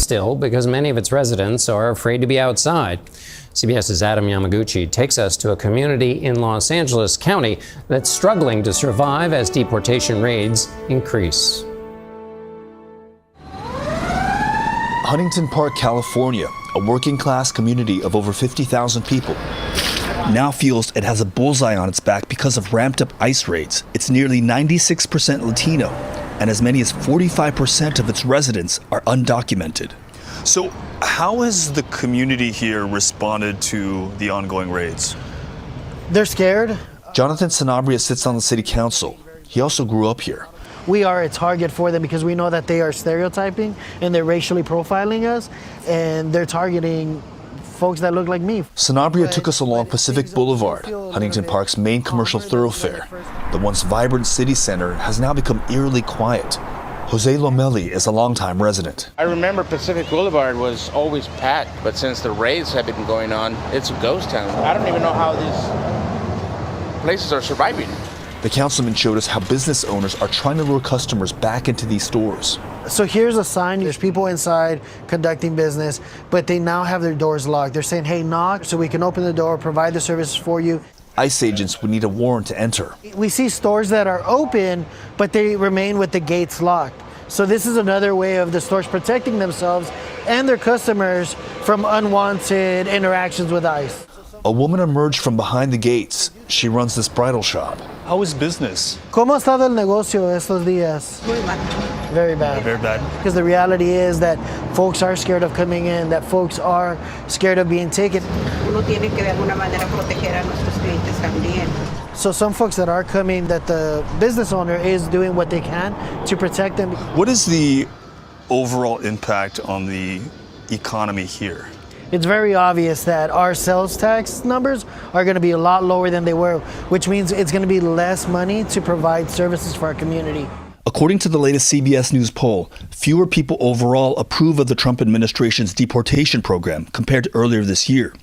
still because many of its residents are afraid to be outside. CBS's Adam Yamaguchi takes us to a community in Los Angeles County that's struggling to survive as deportation raids increase. Huntington Park, California, a working-class community of over 50,000 people, now feels it has a bullseye on its back because of ramped-up ICE raids. It's nearly 96% Latino, and as many as 45% of its residents are undocumented. So how has the community here responded to the ongoing raids? They're scared. Jonathan Sanabria sits on the city council. He also grew up here. We are a target for them because we know that they are stereotyping and they're racially profiling us, and they're targeting folks that look like me. Sanabria took us along Pacific Boulevard, Huntington Park's main commercial thoroughfare. The once vibrant city center has now become eerily quiet. Jose Lomeli is a longtime resident. I remember Pacific Boulevard was always packed, but since the raids have been going on, it's a ghost town. I don't even know how these places are surviving. The councilman showed us how business owners are trying to lure customers back into these stores. So here's a sign. There's people inside conducting business, but they now have their doors locked. They're saying, hey, knock so we can open the door, provide the services for you. ICE agents would need a warrant to enter. We see stores that are open, but they remain with the gates locked. So this is another way of the stores protecting themselves and their customers from unwanted interactions with ICE. A woman emerged from behind the gates. She runs this bridal shop. How is business? ¿Cómo ha estado el negocio estos días? Muy mal. Very bad. Very bad. Because the reality is that folks are scared of coming in, that folks are scared of being taken. Uno tiene que de alguna manera proteger a nuestros clientes también. So some folks that are coming, that the business owner is doing what they can to protect them. What is the overall impact on the economy here? It's very obvious that our sales tax numbers are going to be a lot lower than they were, which means it's going to be less money to provide services for our community. According to the latest CBS News poll, fewer people overall approve of the Trump administration's deportation program compared to earlier this year.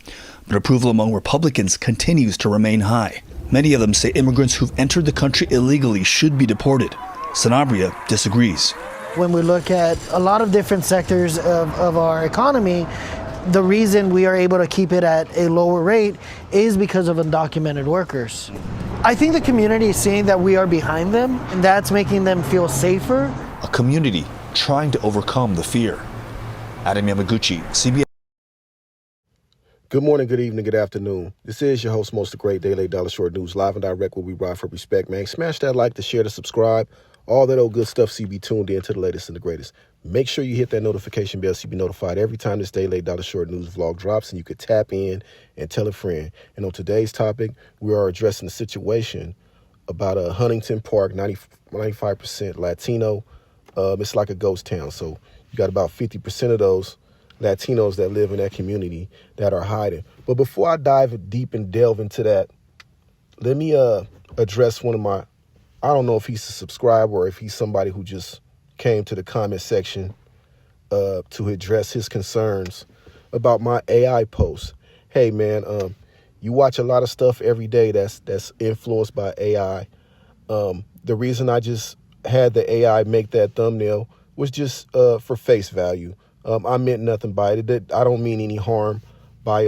But approval among Republicans continues to remain high. Many of them say immigrants who've entered the country illegally should be deported. Sanabria disagrees. When we look at a lot of different sectors of our economy, the reason we are able to keep it at a lower rate is because of undocumented workers. I think the community is seeing that we are behind them, and that's making them feel safer. A community trying to overcome the fear. Adam Yamaguchi, CBS. Good morning, good evening, good afternoon. This is your host, Mosethegreat, Daily Dollar Short News, live and direct where we ride for respect, man. Smash that like, to share, to subscribe. All that old good stuff, so you be tuned in to the latest and the greatest. Make sure you hit that notification bell so you be notified every time this Daily Dollar Short News vlog drops, and you could tap in and tell a friend. And on today's topic, we are addressing the situation about Huntington Park, 95% Latino. It's like a ghost town. So you got about 50% of those Latinos that live in that community that are hiding. But before I dive deep and delve into that, let me address one of my, I don't know if he's a subscriber or if he's somebody who just came to the comment section to address his concerns about my AI post. Hey, man, you watch a lot of stuff every day that's influenced by AI. The reason I just had the AI make that thumbnail was just for face value. I meant nothing by it. I don't mean any harm by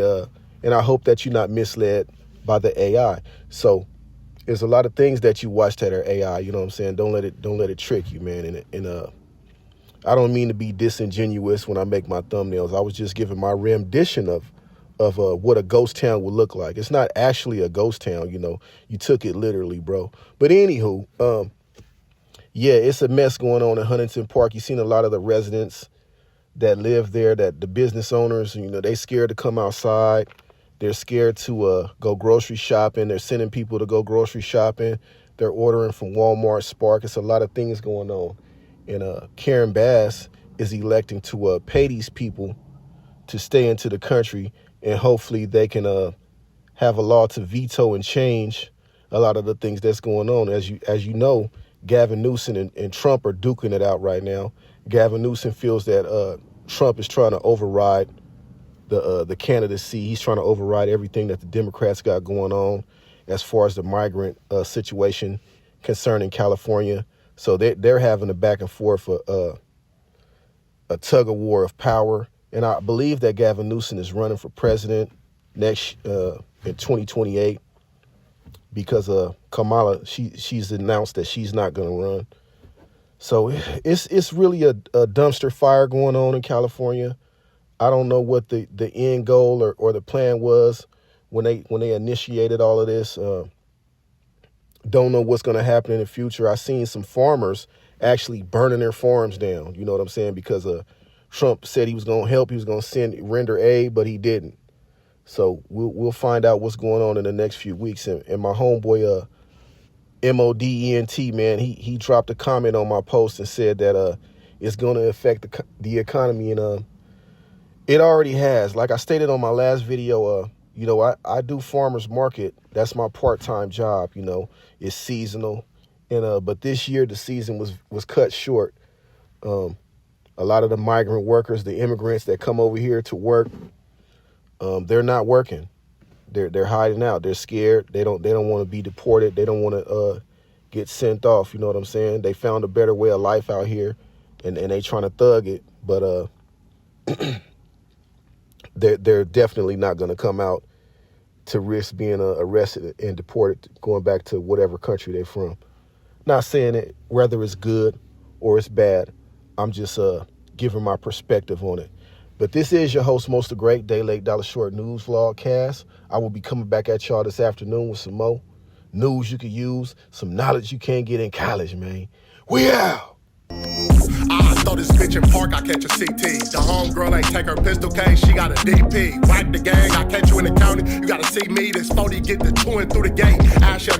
and I hope that you're not misled by the AI. So there's a lot of things that you watch that are AI, you know what I'm saying? Don't let it trick you, man. And I don't mean to be disingenuous when I make my thumbnails. I was just giving my rendition of what a ghost town would look like. It's not actually a ghost town, you know. You took it literally, bro. But anywho, yeah, it's a mess going on in Huntington Park. You've seen a lot of the residents that live there, that the business owners, you know, they scared to come outside. They're scared to go grocery shopping. They're sending people to go grocery shopping. They're ordering from Walmart, Spark. It's a lot of things going on. And Karen Bass is electing to pay these people to stay into the country, and hopefully they can have a law to veto and change a lot of the things that's going on. As you know, Gavin Newsom and Trump are duking it out right now. Gavin Newsom feels that Trump is trying to override the candidacy. He's trying to override everything that the Democrats got going on as far as the migrant situation concerning California. So they're having a back and forth tug of war of power. And I believe that Gavin Newsom is running for president next in 2028 because Kamala, she's announced that she's not going to run. So it's really a dumpster fire going on in California. I don't know what the end goal or the plan was when they initiated all of this. Don't know what's going to happen in the future. I seen some farmers actually burning their farms down. You know what I'm saying? Because Trump said he was going to help. He was going to render aid, but he didn't. So we'll find out what's going on in the next few weeks. And my homeboy, MODENT, man, he dropped a comment on my post and said that it's going to affect the economy. And it already has. Like I stated on my last video, you know, I do farmers market. That's my part-time job, you know. It's seasonal. And but this year the season was cut short. A lot of the migrant workers, the immigrants that come over here to work, they're not working. They're hiding out. They're scared. They don't want to be deported. They don't want to get sent off. You know what I'm saying? They found a better way of life out here, and they trying to thug it. But they're definitely not going to come out to risk being arrested and deported, going back to whatever country they're from. Not saying it whether it's good or it's bad. I'm just giving my perspective on it. But this is your host, Mosethegreat, Day Late Dollar Short News Vlogcast. I will be coming back at y'all this afternoon with some more news you could use, some knowledge you can't get in college, man. We out! I throw this bitch in park, I catch a CT. The homegirl ain't take her pistol case, she got a DP. Whack the gang, I catch you in the county, you gotta see me. This 40 get the chewing through the gate. Ash your